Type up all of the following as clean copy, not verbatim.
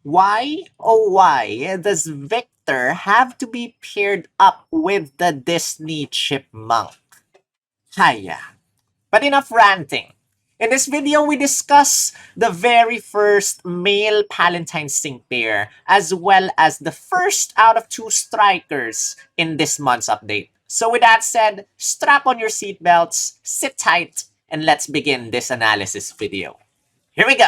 Why, oh why, does Victor have to be paired up with the Disney chipmunk? Hiya. But enough ranting. In this video, we discuss the very first male Palatine sync pair, as well as the first out of two strikers in this month's update. So with that said, strap on your seatbelts, sit tight, and let's begin this analysis video. Here we go!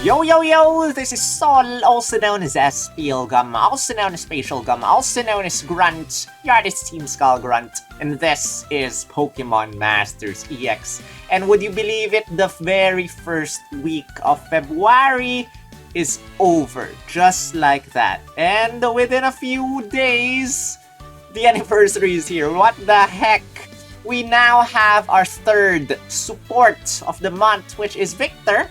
Yo, yo, yo! This is Sol, also known as Spielgum, also known as Spatial Gum, also known as Grunt, your artist Team Skull Grunt, and this is Pokemon Masters EX. And would you believe it, the very first week of February is over, just like that. And within a few days, the anniversary is here. What the heck? We now have our third support of the month, which is Victor.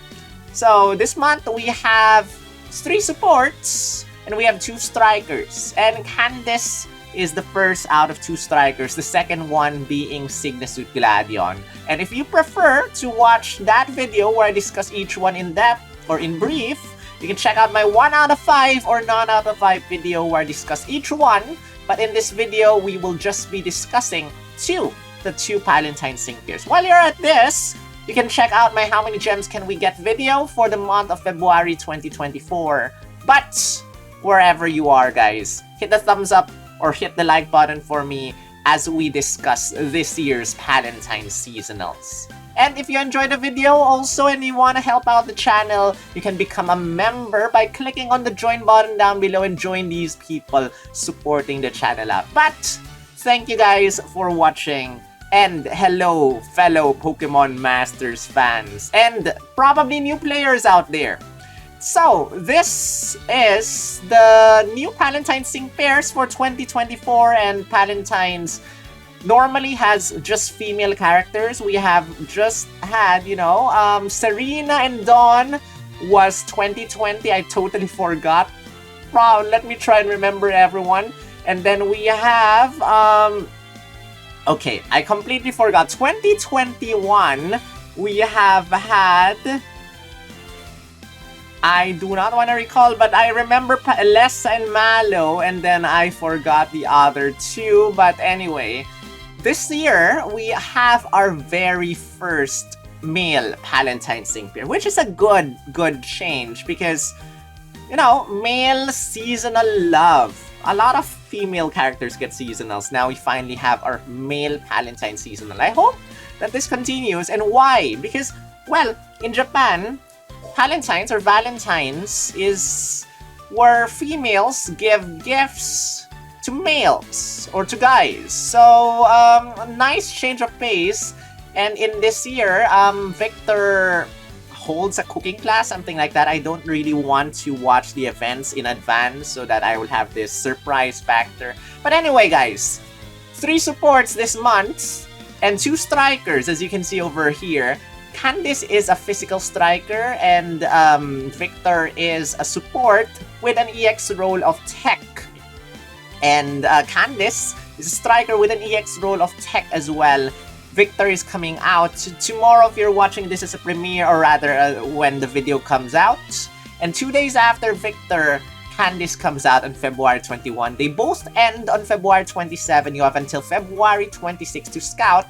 So this month we have 3 supports and we have 2 strikers. And Candice is the first out of 2 strikers, the second one being Cygnus with Gladion. And if you prefer to watch that video where I discuss each one in depth or in brief, you can check out my 1 out of 5 or none out of 5 video where I discuss each one. But in this video, we will just be discussing the two Palentine sync pairs. While you're at this, you can check out my How Many Gems Can We Get video for the month of February 2024. But wherever you are, guys, hit the thumbs up or hit the like button for me as we discuss this year's Palentine seasonals. And if you enjoyed the video also and you want to help out the channel, you can become a member by clicking on the join button down below and join these people supporting the channel out. But thank you guys for watching. And hello, fellow Pokemon Masters fans, and probably new players out there. So, this is the new Palentine sync pairs for 2024, and Palentine's normally has just female characters. We have just had, Serena and Dawn was 2020. I totally forgot. Wow, let me try and remember everyone. And then we have, okay, I completely forgot. 2021, we have had... I do not want to recall, but I remember Lessa and Malo, and then I forgot the other two. But anyway, this year, we have our very first male Palentine sync pair, which is a good change because, male seasonal love. A lot of female characters get seasonals. Now we finally have our male Palentine seasonal. I hope that this continues. And why? Because, well, in Japan, Palentines or Valentines is where females give gifts to males or to guys. So, a nice change of pace. And in this year, Victor holds a cooking class, something like that. I don't really want to watch the events in advance so that I will have this surprise factor. But anyway, guys, 3 supports this month and 2 strikers, as you can see over here. Candice is a physical striker and Victor is a support with an EX role of tech. And Candice is a striker with an EX role of tech as well. Victor is coming out tomorrow if you're watching this as a premiere, or rather when the video comes out. And 2 days after Victor, Candice comes out on February 21. They both end on February 27. You have until February 26 to scout.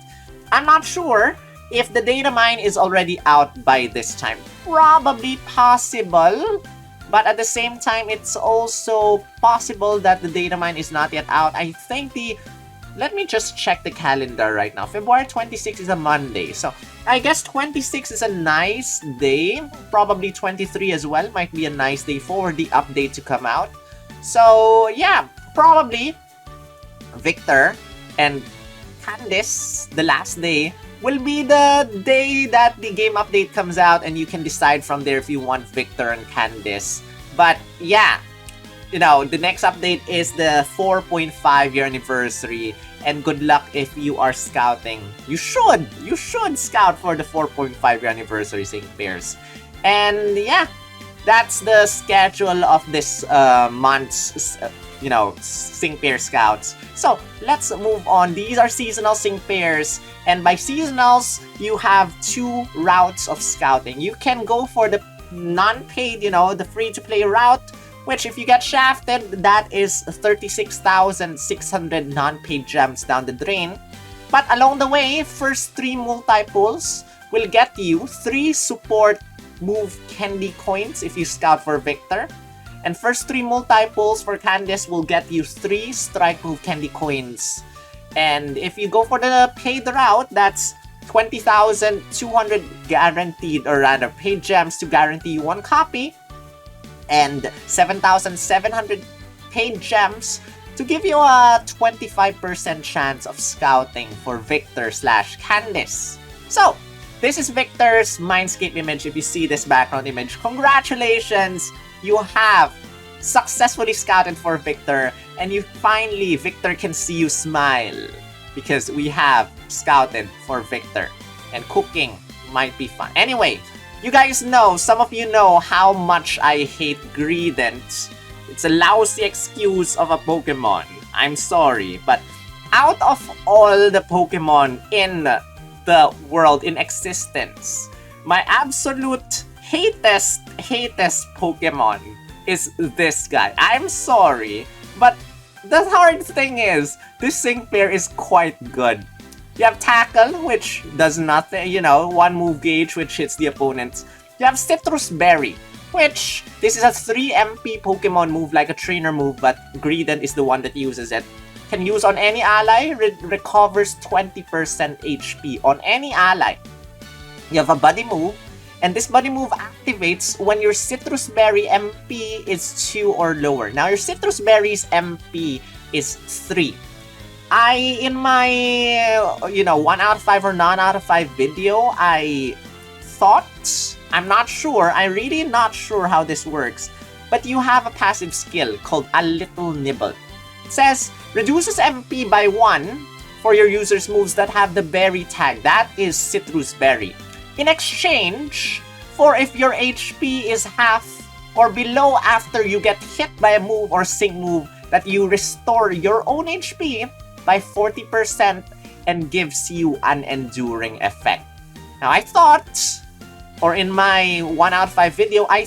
I'm not sure if the Datamine is already out by this time. Probably possible. But at the same time, it's also possible that the Datamine is not yet out. I think let me just check the calendar right now. February 26 is a Monday. So, I guess 26 is a nice day. Probably 23 as well might be a nice day for the update to come out. So, yeah. Probably Victor and Candice, the last day, will be the day that the game update comes out. And you can decide from there if you want Victor and Candice. But, yeah. The next update is the 4.5 year anniversary, and good luck if you are scouting. You should scout for the 4.5 year anniversary sync pairs. And yeah, that's the schedule of this month's, sync pair scouts. So let's move on. These are seasonal sync pairs, and by seasonals, you have 2 routes of scouting. You can go for the non-paid, the free-to-play route, which if you get shafted, that is 36,600 non-paid gems down the drain. But along the way, first 3 multi-pulls will get you 3 support move candy coins if you scout for Victor. And first 3 multi-pulls for Candice will get you 3 strike move candy coins. And if you go for the paid route, that's 20,200 guaranteed, or rather paid gems to guarantee 1 copy, and 7,700 paid gems to give you a 25% chance of scouting for Victor/Candice. So, this is Victor's Mindscape image. If you see this background image, congratulations! You have successfully scouted for Victor, and Victor can see you smile because we have scouted for Victor, and cooking might be fun. Anyway, you guys know, some of you know how much I hate Greedent. It's a lousy excuse of a Pokemon. I'm sorry, but out of all the Pokemon in the world in existence, my absolute hatest Pokemon is this guy. I'm sorry, but the hard thing is, this sync pair is quite good. You have Tackle, which does nothing, 1 move gauge, which hits the opponent. You have Citrus Berry, which, this is a 3 MP Pokemon move, like a trainer move, but Greedent is the one that uses it. Can use on any ally, recovers 20% HP on any ally. You have a Buddy move, and this Buddy move activates when your Citrus Berry MP is 2 or lower. Now, your Citrus Berry's MP is 3. In my, 1 out of 5 or none out of 5 video, I thought, I'm not sure, I'm really not sure how this works, but you have a passive skill called A Little Nibble. It says, reduces MP by 1 for your user's moves that have the berry tag. That is Citrus Berry. In exchange for if your HP is half or below after you get hit by a move or sync move, that you restore your own HP by 40% and gives you an enduring effect. Now, I thought, or in my 1 out of 5 video, I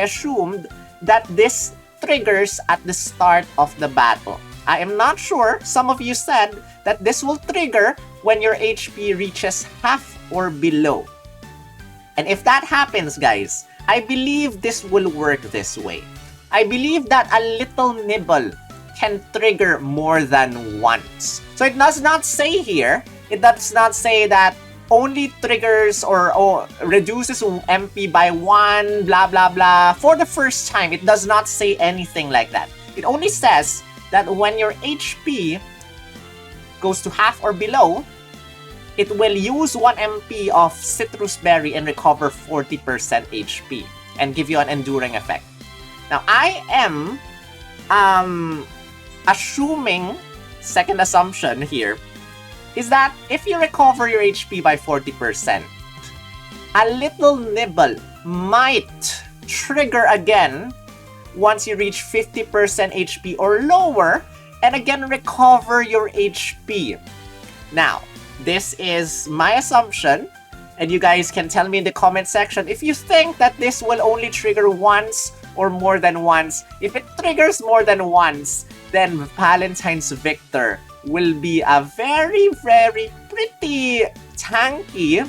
assumed that this triggers at the start of the battle. I am not sure. Some of you said that this will trigger when your HP reaches half or below. And if that happens, guys, I believe this will work this way. I believe that A Little Nibble can trigger more than once. So it does not say here, it does not say that only triggers or reduces MP by 1, blah, blah, blah, for the first time. It does not say anything like that. It only says that when your HP goes to half or below, it will use 1 MP of Citrus Berry and recover 40% HP and give you an enduring effect. Now, I am assuming, second assumption here, is that if you recover your HP by 40%, A Little Nibble might trigger again once you reach 50% HP or lower, and again recover your HP. Now, this is my assumption, and you guys can tell me in the comment section if you think that this will only trigger once or more than once. If it triggers more than once, then Palentine's Victor will be a very, very pretty tanky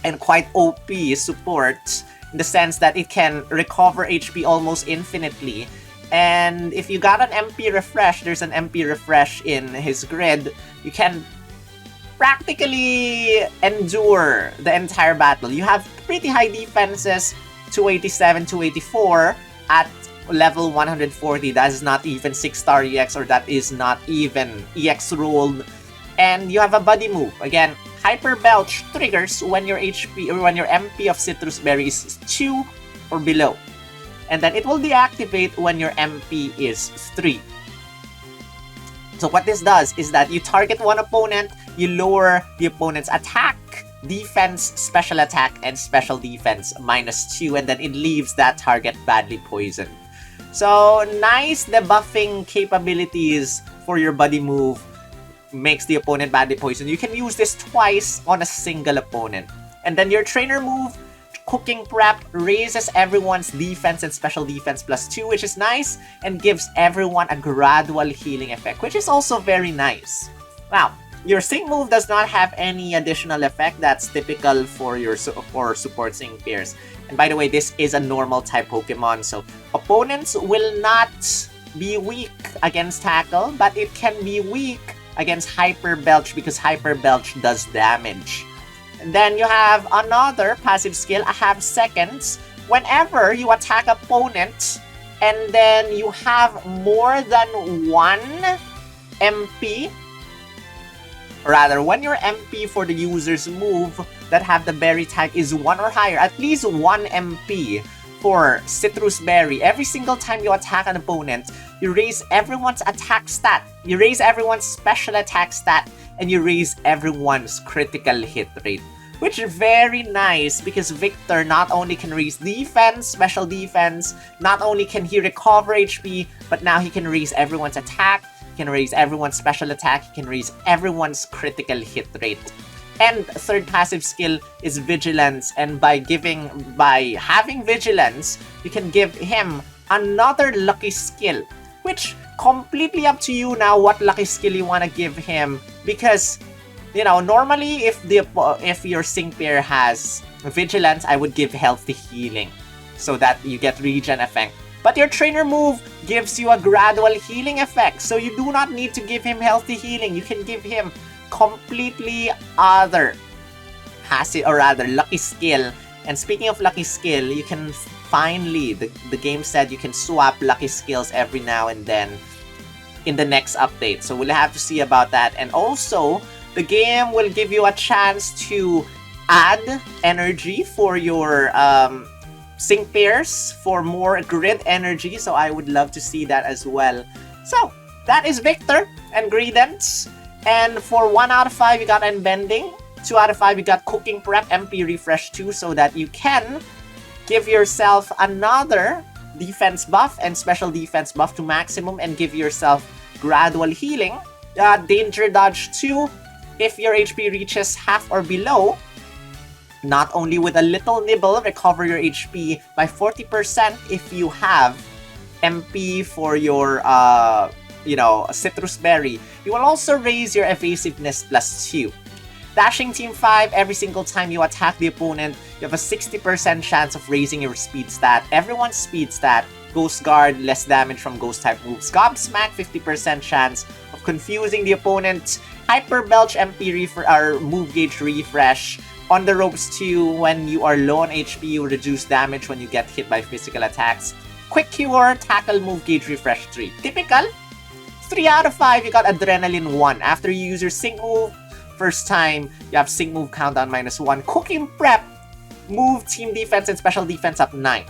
and quite OP support, in the sense that it can recover HP almost infinitely. And if you got an MP refresh, there's an MP refresh in his grid, you can practically endure the entire battle. You have pretty high defenses, 287, 284 at level 140. That is not even 6-star EX, or that is not even EX rolled. And you have a Buddy move. Again, Hyper Belch triggers when your HP or when your MP of Citrus Berry is 2 or below. And then it will deactivate when your MP is 3. So what this does is that you target one opponent, you lower the opponent's attack defense, special attack, and special defense -2, and then it leaves that target badly poisoned. So, nice debuffing capabilities for your buddy move. Makes the opponent badly poisoned. You can use this twice on a single opponent. And then your trainer move, Cooking Prep, raises everyone's defense and special defense +2, which is nice, and gives everyone a gradual healing effect, which is also very nice. Now, your sync move does not have any additional effect that's typical for your support sync pairs. And by the way, this is a normal type Pokemon, so opponents will not be weak against Tackle, but it can be weak against Hyper Belch because Hyper Belch does damage. And then you have another passive skill, a half seconds. Whenever you attack opponent and then you have more than 1 MP, rather, when your MP for the user's move that have the berry type is 1 or higher, at least 1 MP for Citrus Berry, every single time you attack an opponent, you raise everyone's attack stat, you raise everyone's special attack stat, and you raise everyone's critical hit rate. Which is very nice because Victor not only can raise defense, special defense, not only can he recover HP, but now he can raise everyone's attack, he can raise everyone's special attack, he can raise everyone's critical hit rate. And third passive skill is Vigilance, and by having Vigilance, you can give him another lucky skill, which completely up to you now what lucky skill you want to give him, because you know, normally if your sync pair has Vigilance, I would give Healthy Healing so that you get regen effect. But your trainer move gives you a gradual healing effect, so you do not need to give him Healthy Healing. You can give him completely other passive, or rather lucky skill. And speaking of lucky skill, you can finally, the game said you can swap lucky skills every now and then in the next update, so we'll have to see about that. And also, the game will give you a chance to add energy for your sync pairs for more grid energy, so I would love to see that as well. So, that is Victor and Greedent. And for 1 out of 5, you got Unbending. 2 out of 5, you got Cooking Prep, MP Refresh 2, so that you can give yourself another defense buff and special defense buff to maximum and give yourself gradual healing. Danger Dodge 2, if your HP reaches half or below, not only with a little nibble, recover your HP by 40% if you have MP for your, Citrus Berry. You will also raise your evasiveness +2. Dashing Team 5, every single time you attack the opponent, you have a 60% chance of raising your speed stat. Everyone's speed stat. Ghost Guard, less damage from ghost type moves. Gobsmack, 50% chance of confusing the opponent. Hyper Belch, MP move gauge refresh. On the ropes too, when you are low on HP, you reduce damage when you get hit by physical attacks. Quick Cure, tackle move gauge refresh 3. Typical. 3 out of 5, you got Adrenaline 1. After you use your sync move, first time, you have sync move countdown -1. Cooking Prep, move team defense and special defense up 9.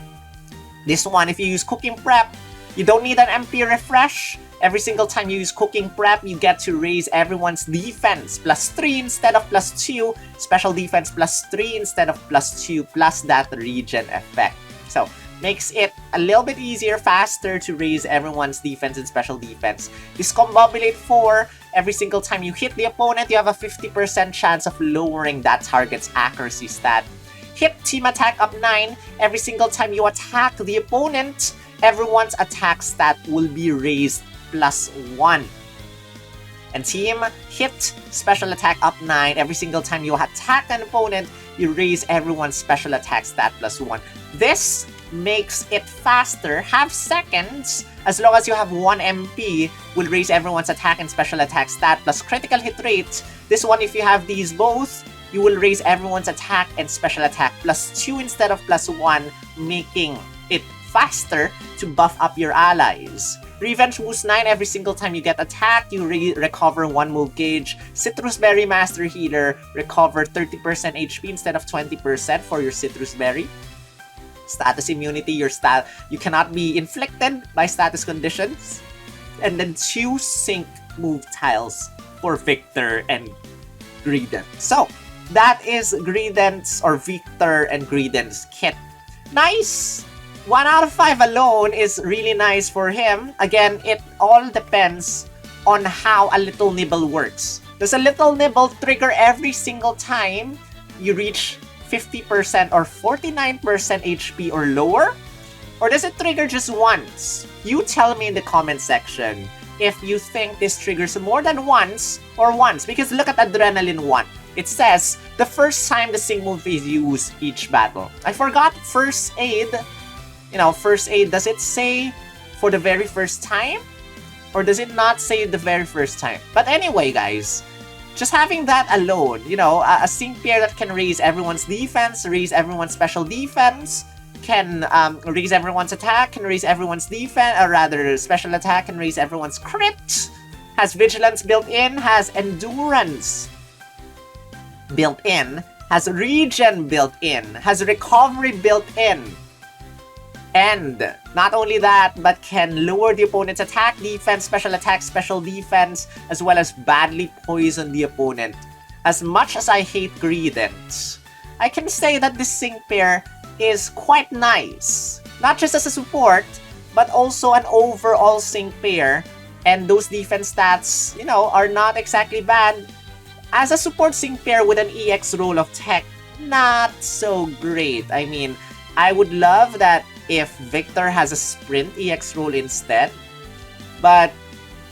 This one, if you use Cooking Prep, you don't need an MP refresh. Every single time you use Cooking Prep, you get to raise everyone's defense +3 instead of +2, special defense +3 instead of +2, plus that regen effect. So, makes it a little bit easier, faster to raise everyone's defense and special defense. Discombobulate 4, every single time you hit the opponent, you have a 50% chance of lowering that target's accuracy stat. Hit Team Attack up 9, every single time you attack the opponent, everyone's attack stat will be raised +1. And Team Hit Special Attack up 9, every single time you attack an opponent, you raise everyone's special attack stat +1. This makes it faster, half seconds, as long as you have 1 MP, will raise everyone's attack and special attack stat plus critical hit rate. This one, if you have these both, you will raise everyone's attack and special attack +2 instead of +1, making it faster to buff up your allies. Revenge boost 9, every single time you get attacked, you recover 1 move gauge. Citrus Berry Master Healer, recover 30% HP instead of 20% for your Citrus Berry. Status immunity, you cannot be inflicted by status conditions. And then 2 sync move tiles for Victor and Greedent. So, that is Greedent's or Victor and Greedent's kit. Nice! 1 out of 5 alone is really nice for him. Again, it all depends on how a little nibble works. Does a little nibble trigger every single time you reach 50% or 49% HP or lower? Or does it trigger just once? You tell me in the comment section if you think this triggers more than once or once. Because look at Adrenaline 1. It says the first time the sync move is used each battle. I forgot first aid. You know, first aid, does it say for the very first time? Or does it not say the very first time? But anyway, guys, just having that alone, you know, a sync pair that can raise everyone's defense, raise everyone's special defense, can raise everyone's attack, can raise everyone's defense, or rather special attack, can raise everyone's crit, has vigilance built in, has endurance built in, has regen built in, has recovery built in, and not only that, but can lower the opponent's attack, defense, special attack, special defense, as well as badly poison the opponent. As much as I hate Greedent, I can say that this sync pair is quite nice. Not just as a support, but also an overall sync pair. And those defense stats, you know, are not exactly bad. As a support sync pair with an EX roll of tech, not so great. I mean, I would love that if Victor has a sprint EX roll instead. But,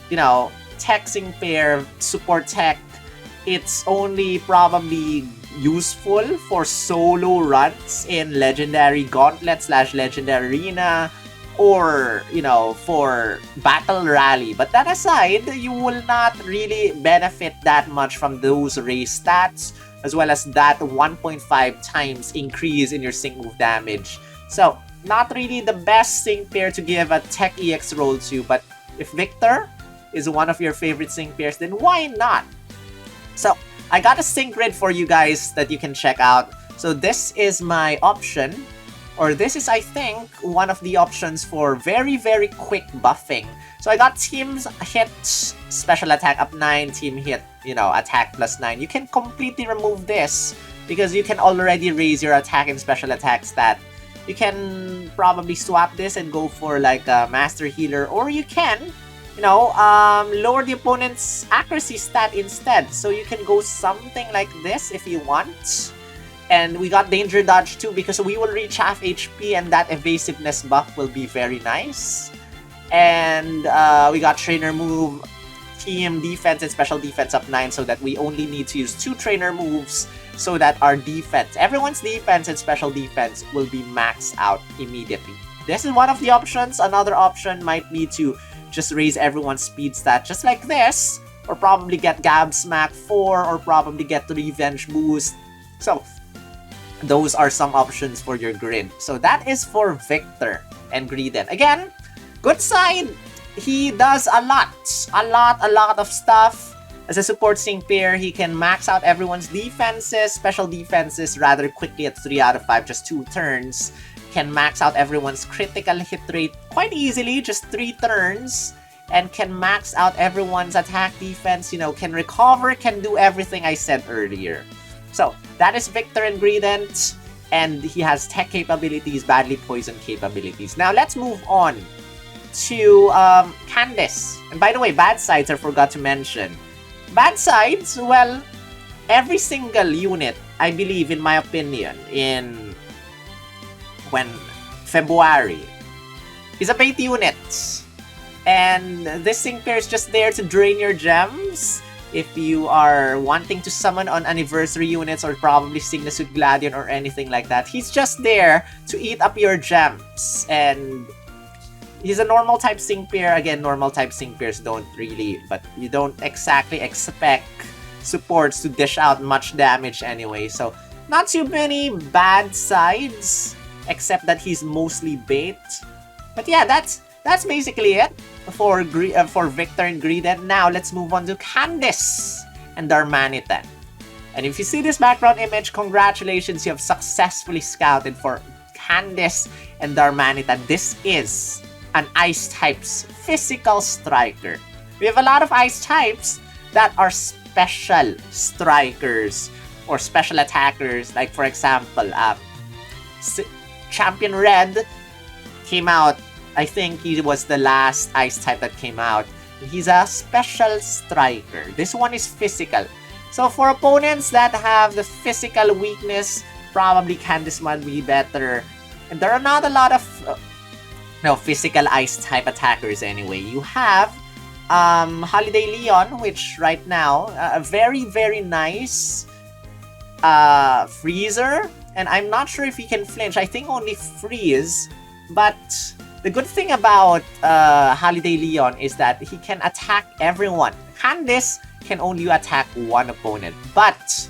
you know, tech sync pair, support tech, it's only probably useful for solo runs in Legendary Gauntlet / Legendary Arena, or, you know, for Battle Rally. But that aside, you will not really benefit that much from those raise stats, as well as that 1.5 times increase in your sync move damage. So, not really the best sync pair to give a tech EX roll to, but if Victor is one of your favorite sync pairs, then why not? So, I got a sync grid for you guys that you can check out. So this is my option, or this is, I think, one of the options for very, very quick buffing. So I got teams hit special attack up 9, team hit, you know, attack plus 9. You can completely remove this because you can already raise your attack and special attack stat. You can probably swap this and go for like a master healer, or you can, you know, lower the opponent's accuracy stat instead. So you can go something like this if you want. And we got danger dodge too, because we will reach half HP and that evasiveness buff will be very nice. And we got trainer move, team defense and special defense up 9, so that we only need to use 2 trainer moves so that our defense, everyone's defense and special defense, will be maxed out immediately. This is one of the options. Another option might be to just raise everyone's speed stat just like this, or probably get Gab Smack 4, or probably get the Revenge Boost. So those are some options for your grid. So that is for Victor and Greedent. Again, good side, he does a lot of stuff. As a support sync pair, he can max out everyone's defenses, special defenses rather quickly at 3 out of 5, just 2 turns. Can max out everyone's critical hit rate quite easily, just 3 turns. And can max out everyone's attack defense, you know, can recover, can do everything I said earlier. So, that is Victor and Greedent, and he has tech capabilities, badly poison capabilities. Now, let's move on to Candice. And by the way, bad sides I forgot to mention. Bad sides, well, every single unit, I believe, in my opinion, in February, is a bait unit. And this sync pair is just there to drain your gems. If you are wanting to summon on anniversary units, or probably Signature Gladion or anything like that, he's just there to eat up your gems. And he's a normal type sync pair. Again, normal type sync pairs don't really, but you don't exactly expect supports to dish out much damage anyway. So, not too many bad sides, except that he's mostly bait. But yeah, that's basically it for Victor and Greedent. Now, let's move on to Candice and Darmanitan. And if you see this background image, congratulations, you have successfully scouted for Candice and Darmanitan. This is an Ice type's physical striker. We have a lot of Ice types that are special strikers or special attackers. Like for example, Champion Red came out. I think he was the last ice type that came out. He's a special striker. This one is physical. So for opponents that have the physical weakness, probably Candice might be better. And there are not a lot of physical ice type attackers anyway. You have Holiday Leon, which right now, a very, very nice freezer. And I'm not sure if he can flinch. I think only freeze. But the good thing about Holiday Leon is that he can attack everyone. Candice can only attack one opponent. But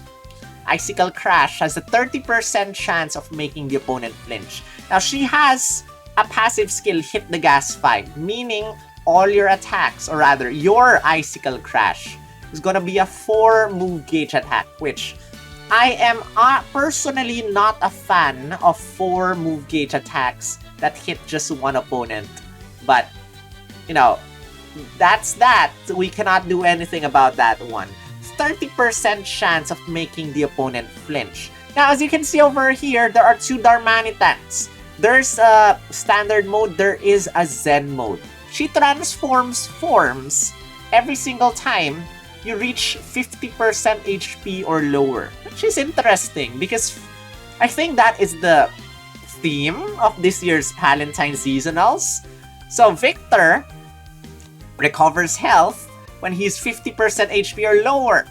Icicle Crash has a 30% chance of making the opponent flinch. Now, she has a passive skill, Hit the Gas 5, meaning all your attacks, or rather, your Icicle Crash, is gonna be a 4 move gauge attack, which I am personally not a fan of 4 move gauge attacks that hit just one opponent. But, that's that. We cannot do anything about that one. 30% chance of making the opponent flinch. Now, as you can see over here, there are 2 Darmanitans. There's a standard mode, there is a Zen mode. She transforms forms every single time you reach 50% HP or lower, which is interesting because I think that is the theme of this year's Palentine seasonals. So Victor recovers health when he's 50% HP or lower.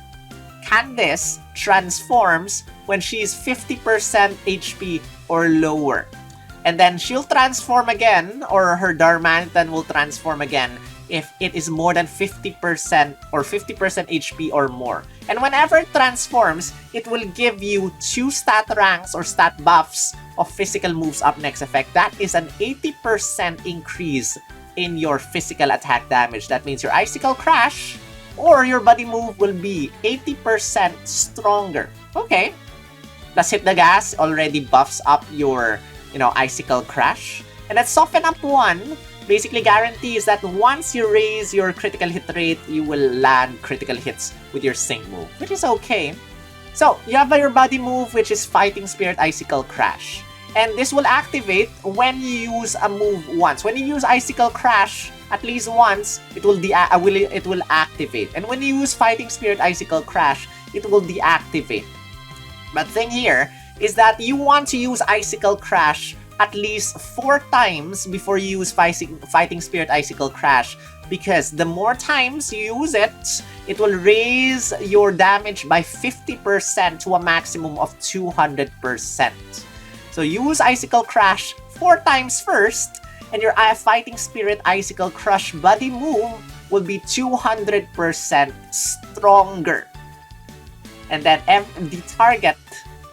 Candice transforms when she's 50% HP or lower. And then she'll transform again, or her Darmanitan will transform again if it is more than 50% or 50% HP or more. And whenever it transforms, it will give you 2 stat ranks or stat buffs of physical moves up next effect. That is an 80% increase in your physical attack damage. That means your Icicle Crash or your Buddy Move will be 80% stronger. Okay. Plus Hit the Gas already buffs up your Icicle Crash. And that Soften Up 1 basically guarantees that once you raise your critical hit rate, you will land critical hits with your Sync move, which is okay. So, you have your Buddy Move, which is Fighting Spirit Icicle Crash. And this will activate when you use a move once. When you use Icicle Crash at least once, it will activate. And when you use Fighting Spirit Icicle Crash, it will deactivate. But thing here is that you want to use Icicle Crash at least 4 times before you use Fighting Spirit Icicle Crash, because the more times you use it, it will raise your damage by 50% to a maximum of 200%. So use Icicle Crash 4 times first, and your Fighting Spirit Icicle Crush Buddy move will be 200% stronger. And then the target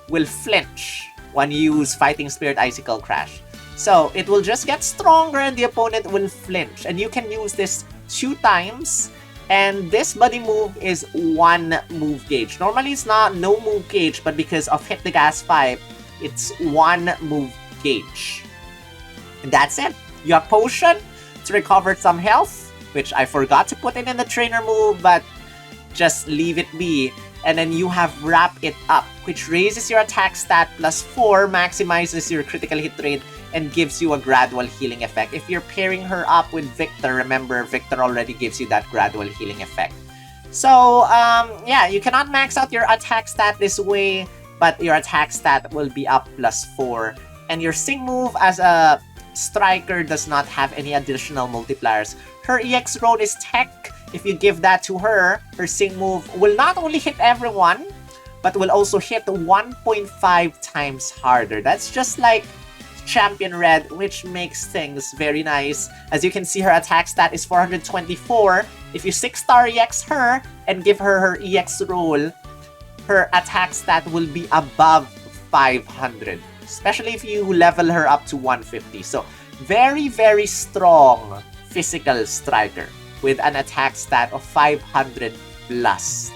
will flinch when you use Fighting Spirit Icicle Crash. So it will just get stronger and the opponent will flinch. And you can use this 2 times. And this Buddy move is 1 move gauge. Normally it's no move gauge, but because of Hit the Gas 5, it's 1 move gauge. And that's it. You have Potion to recover some health, which I forgot to put in the trainer move, but just leave it be. And then you have Wrap It Up, which raises your attack stat plus 4, maximizes your critical hit rate, and gives you a gradual healing effect. If you're pairing her up with Victor, remember, Victor already gives you that gradual healing effect. So, yeah, you cannot max out your attack stat this way, but your attack stat will be up plus 4. And your Sync move as a striker does not have any additional multipliers. Her EX roll is Tech. If you give that to her, her Sync move will not only hit everyone, but will also hit 1.5 times harder. That's just like Champion Red, which makes things very nice. As you can see, her attack stat is 424. If you 6-star EX her and give her her EX roll, her attack stat will be above 500. Especially if you level her up to 150. So, very, very strong physical striker with an attack stat of 500 plus.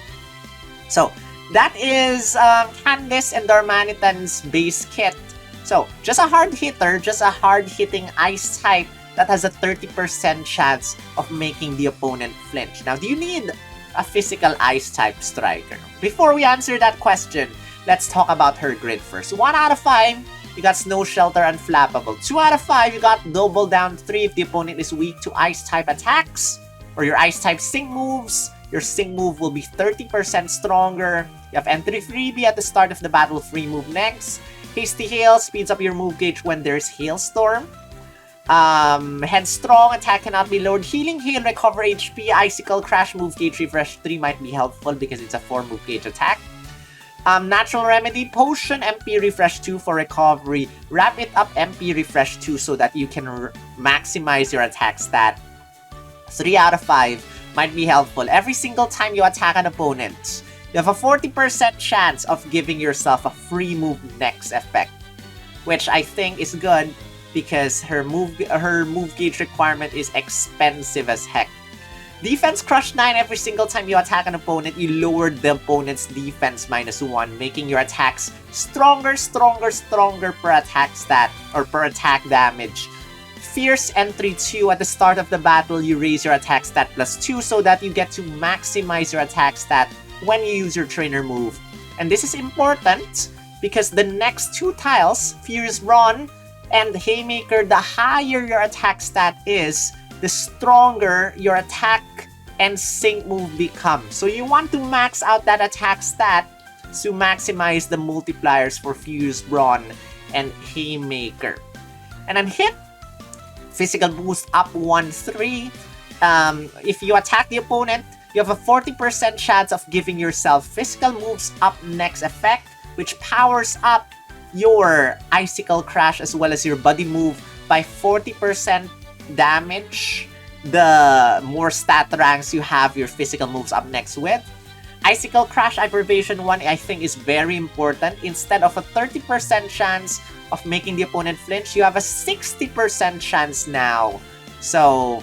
So, that is Candice and Darmanitan's base kit. So, just a hard hitter, just a hard-hitting ice type that has a 30% chance of making the opponent flinch. Now, do you need a physical ice type striker? Before we answer that question, let's talk about her grid first. 1 out of 5, you got Snow Shelter Unflappable. 2 out of 5, you got Double Down 3 if the opponent is weak to Ice-type attacks or your Ice-type sync moves. Your sync move will be 30% stronger. You have entry freebie at the start of the battle, free move next. Hasty Hail speeds up your move gauge when there's Hailstorm. Headstrong, attack cannot be lowered. Healing Hail, recover HP. Icicle Crash, move gauge refresh 3 might be helpful because it's a 4 move gauge attack. Natural Remedy, Potion, MP refresh 2 for recovery. Wrap it up, MP refresh 2 so that you can maximize your attack stat. 3 out of 5 might be helpful. Every single time you attack an opponent, you have a 40% chance of giving yourself a free move next effect, which I think is good because her move gauge requirement is expensive as heck. Defense Crush 9, every single time you attack an opponent, you lower the opponent's defense -1, making your attacks stronger per attack stat or per attack damage. Fierce Entry 2, at the start of the battle, you raise your attack stat +2 so that you get to maximize your attack stat when you use your trainer move. And this is important because the next 2 tiles, Fierce Brawn and Haymaker, the higher your attack stat is, the stronger your attack and sync move become. So you want to max out that attack stat to maximize the multipliers for Fierce Brawn and Haymaker. And on hit, physical boost up 1-3. If you attack the opponent, you have a 40% chance of giving yourself physical moves up next effect, which powers up your Icicle Crash as well as your buddy move by 40% damage. The more stat ranks you have your physical moves up next with. Icicle Crash Aggravation 1, I think, is very important. Instead of a 30% chance of making the opponent flinch, you have a 60% chance now. So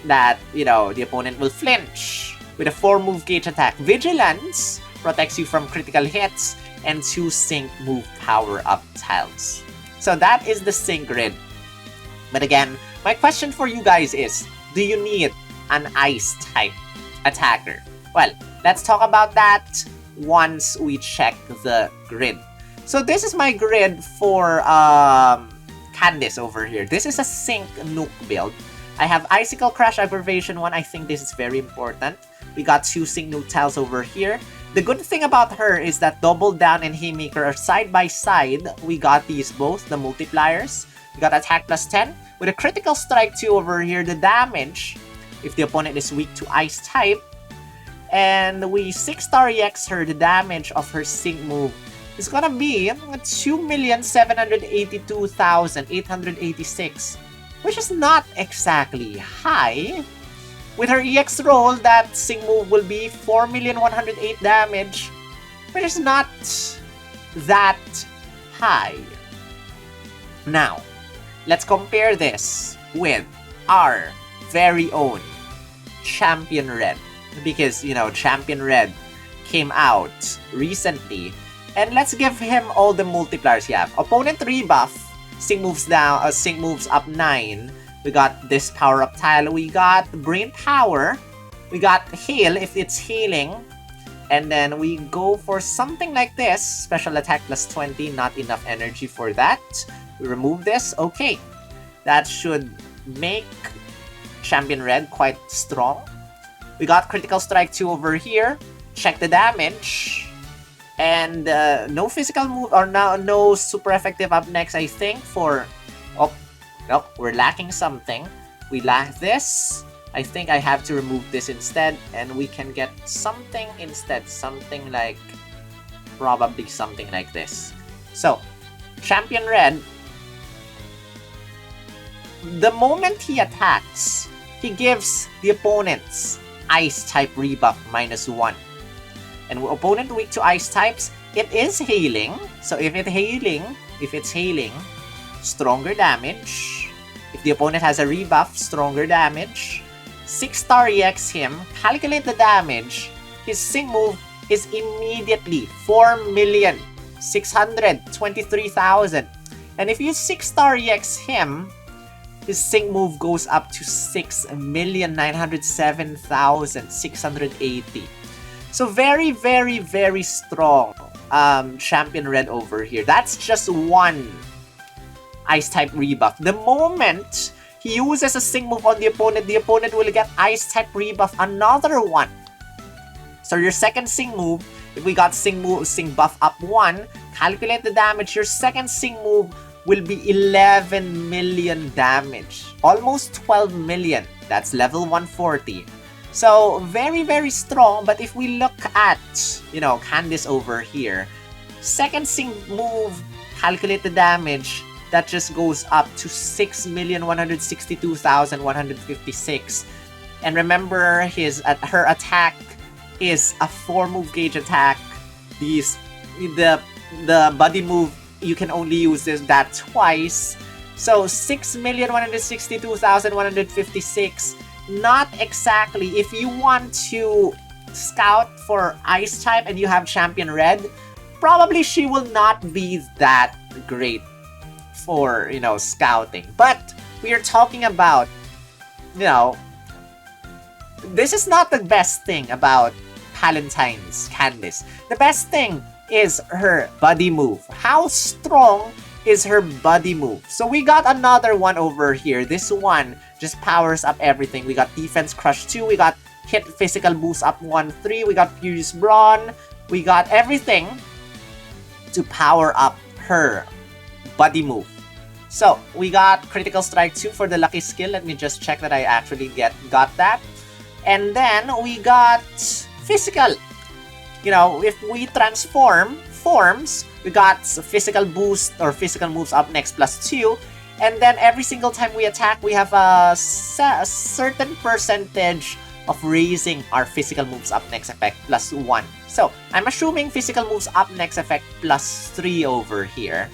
that, the opponent will flinch with a 4 move gauge attack. Vigilance protects you from critical hits and 2 sync move power up tiles. So that is the sync grid. But again, my question for you guys is, do you need an ice type attacker? Well, let's talk about that once we check the grid. So this is my grid for Candice over here. This is a sync nuke build. I have Icicle Crash Aggravation 1. I think this is very important. We got 2 sync nuke tiles over here. The good thing about her is that Double Down and Haymaker are side by side. We got these both, the multipliers. We got attack +10. With a critical strike 2 over here, the damage, if the opponent is weak to ice type, and we 6-star EX her, the damage of her sync move is gonna be 2,782,886, which is not exactly high. With her EX roll, that sync move will be 4,108 damage, which is not that high. Now, let's compare this with our very own Champion Red. Because, Champion Red came out recently. And let's give him all the multipliers he have. Opponent rebuff, sync moves down, sync moves up 9. We got this power up tile. We got brain power. We got heal if it's healing. And then we go for something like this. Special attack +20. Not enough energy for that. We remove this. Okay. That should make Champion Red quite strong. We got critical strike 2 over here. Check the damage. And no physical move or no super effective up next, I think, for... Oh, no, we're lacking something. We lack this. I think I have to remove this instead. And we can get something instead. Something like... Probably something like this. So, Champion Red... The moment he attacks, he gives the opponent's Ice-type rebuff -1. And opponent weak to Ice types, it is healing. So if it's healing, stronger damage. If the opponent has a rebuff, stronger damage. 6-star EX him, calculate the damage. His sync move is immediately 4,623,000. And if you 6-star EX him, his sync move goes up to 6,907,680. So very, very, very strong Champion Red over here. That's just one Ice-type rebuff. The moment he uses a Sing move on the opponent will get Ice-type rebuff, another one. So your second Sing move, if we got Sing buff up 1, calculate the damage. Your second Sing move will be 11 million damage. Almost 12 million. That's level 140. So, very, very strong. But if we look at, you know, Candice over here, second Sing move, calculate the damage, that just goes up to 6,162,156. And remember, her attack is a 4-move gauge attack. The body move, you can only use that twice. So 6,162,156. Not exactly. If you want to scout for Ice type and you have Champion Red, probably she will not be that great for, you know, scouting. But we are talking about, you know, this is not the best thing about Palentine's Candice. The best thing is her body move. How strong is her body move? So we got another one over here. This one just powers up everything. We got Defense Crush 2. We got Hit Physical Boost up 1-3. We got Furious Brawn. We got everything to power up her body move. So we got Critical Strike 2 for the lucky skill. Let me just check that I actually got that. And then we got Physical. You know, if we transform forms, we got Physical Boost or Physical Moves up next +2. And then every single time we attack, we have a certain percentage of raising our Physical Moves up next effect +1. So I'm assuming Physical Moves up next effect +3 over here,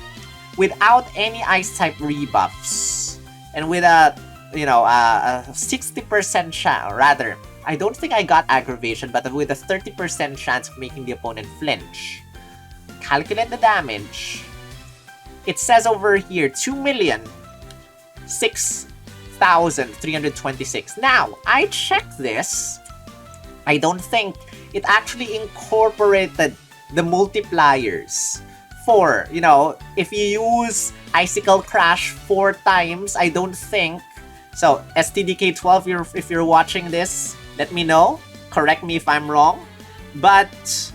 without any Ice type rebuffs, and with a, you know, a 60% chance, rather, I don't think I got aggravation, but with a 30% chance of making the opponent flinch. Calculate the damage. It says over here 2,006,326. Now, I checked this. I don't think it actually incorporated the multipliers. For, you know, if you use Icicle Crash 4 times, I don't think. So, STDK12, if you're watching this, let me know. Correct me if I'm wrong. But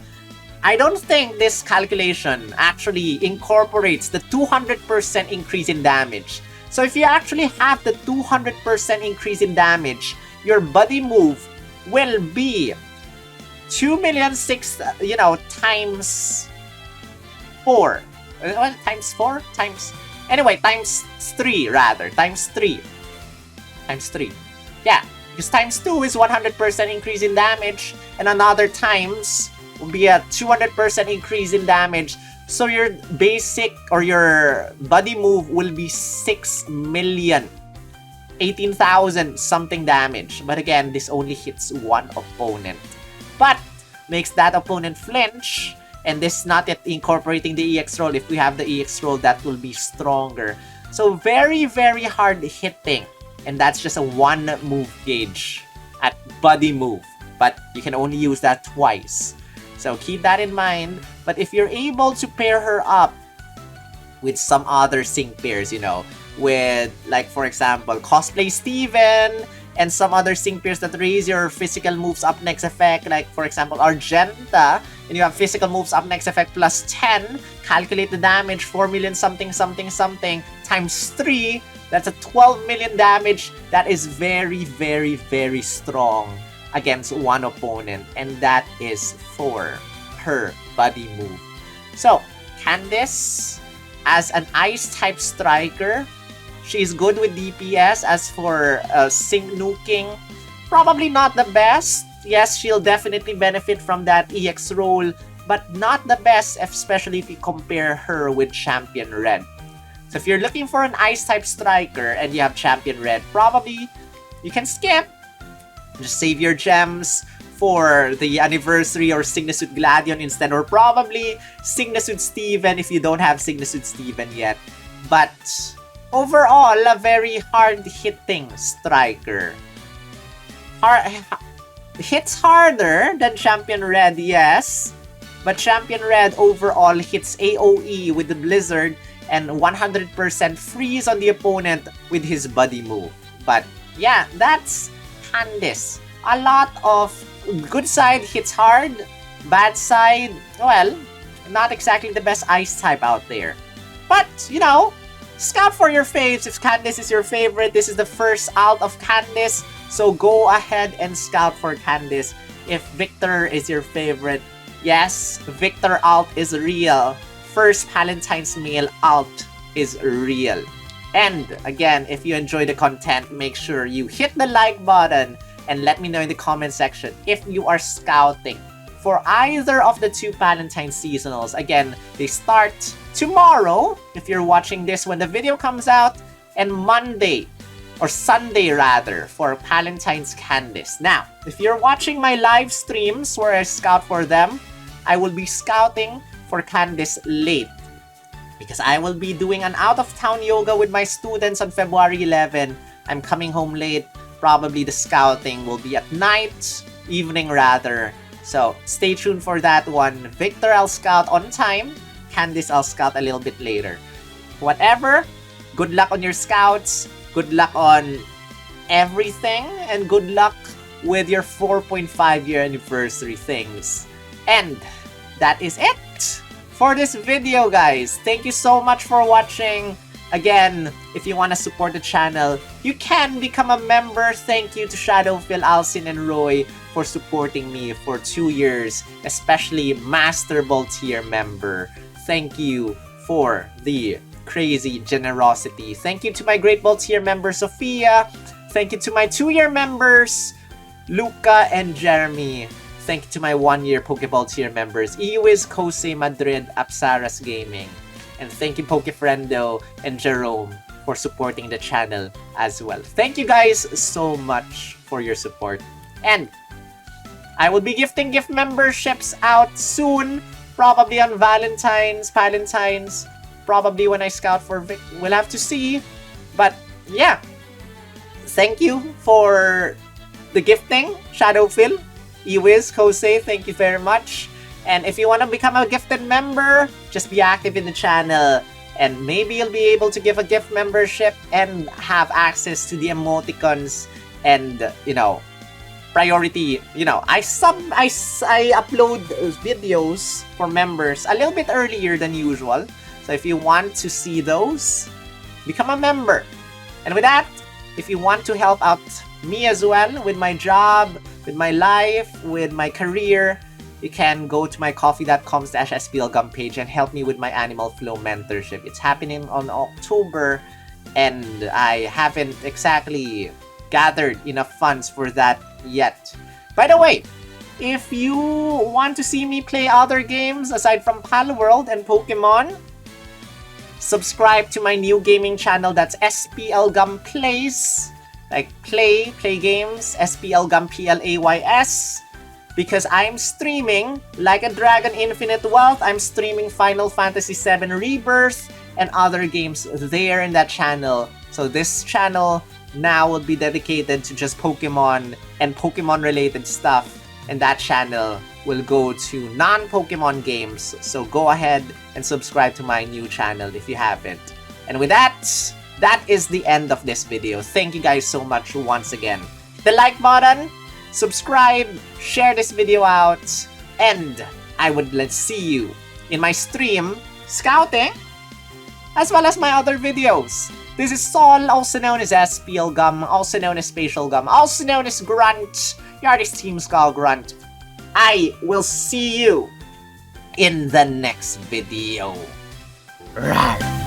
I don't think this calculation actually incorporates the 200% increase in damage. So if you actually have the 200% increase in damage, your body move will be 2,006,000, you know, times 4. Times 4? Anyway, times 3 rather. Times 3. Yeah, because times 2 is 100% increase in damage, and another times will be a 200% increase in damage. So your basic or your body move will be 6,018,000 something damage. But again, this only hits one opponent, but makes that opponent flinch. And this not yet incorporating the EX roll. If we have the EX roll, that will be stronger. So very, very hard hitting. And that's just a 1 move gauge at body move. But you can only use that twice. So keep that in mind. But if you're able to pair her up with some other sync pairs, you know, with, like, for example, Cosplay Steven and some other sync pairs that raise your physical moves up next effect, like, for example, Argenta, and you have physical moves up next effect +10, calculate the damage, 4 million something something something times 3, that's a 12 million damage. That is very, very, very strong against one opponent, and that is for her body move. So, Candice, as an Ice-type striker, she's good with DPS. As for sync nuking, probably not the best. Yes, she'll definitely benefit from that EX roll, but not the best, especially if you compare her with Champion Red. So if you're looking for an Ice-type striker and you have Champion Red, probably you can skip. Just save your gems for the anniversary or Signasuit Gladion instead, or probably Signasuit Steven if you don't have Signasuit Steven yet. But overall, a very hard-hitting striker. hits harder than Champion Red, yes. But Champion Red overall hits AoE with the Blizzard and 100% freeze on the opponent with his buddy move. But yeah, that's Candice. A lot of good side hits hard, bad side, well, not exactly the best ice type out there. But, you know, scout for your faves. If Candice is your favorite, this is the first out of Candice. So go ahead and scout for Candice. If Victor is your favorite, yes, Victor alt is real. First Palentine's male alt is real. And again, if you enjoy the content, make sure you hit the like button and let me know in the comment section if you are scouting for either of the two Palentine seasonals. Again, they start tomorrow, if you're watching this when the video comes out, and Monday, or Sunday rather, for Palentine's Candice. Now, if you're watching my live streams where I scout for them, I will be scouting for Candice late. Because I will be doing an out-of-town yoga with my students on February 11. I'm coming home late. Probably the scouting will be at night, evening rather. So, stay tuned for that one. Victor, I'll scout on time. Candice, I'll scout a little bit later. Whatever, good luck on your scouts. Good luck on everything. And good luck with your 4.5-year anniversary things. And that is it for this video, guys. Thank you so much for watching. Again, if you want to support the channel, you can become a member. Thank you to Shadow, Phil, Alcin, and Roy for supporting me for 2 years, especially Master Ball tier member. Thank you for the crazy generosity. Thank you to my Great Ball tier member, Sophia. Thank you to my 2-year members, Luca and Jeremy. Thank you to my 1-year Pokeball tier members, Iwiz, Kose, Madrid, Apsaras Gaming. And thank you Pokefriendo and Jerome for supporting the channel as well. Thank you guys so much for your support. And I will be gifting gift memberships out soon. Probably on Valentine's, Palentine's. Probably when I scout for Vic. We'll have to see. But yeah. Thank you for the gifting, Shadow Phil, Iwiz, Kose. Thank you very much. And if you want to become a gifted member, just be active in the channel. And maybe you'll be able to give a gift membership and have access to the emoticons and, you know, priority. You know, I upload videos for members a little bit earlier than usual. So if you want to see those, become a member. And with that, if you want to help out me as well with my job, with my life, with my career, you can go to my coffee.com/SPLgum page and help me with my Animal Flow mentorship. It's happening on October and I haven't exactly gathered enough funds for that yet. By the way, if you want to see me play other games aside from Palworld and Pokemon, subscribe to my new gaming channel. That's SPLgum Plays. Like play games, SPLgum PLAYS. Because I'm streaming Like a Dragon Infinite Wealth, I'm streaming Final Fantasy VII Rebirth, and other games there in that channel. So this channel now will be dedicated to just Pokemon and Pokemon related stuff. And that channel will go to non-Pokemon games. So go ahead and subscribe to my new channel if you haven't. And with that, that is the end of this video. Thank you guys so much once again. The like button, subscribe, share this video out, and I would see you in my stream scouting, as well as my other videos. This is Sol, also known as SPLgum, also known as Spatial Gum, also known as Grunt, the artist Team Skull Grunt. I will see you in the next video. Rawr.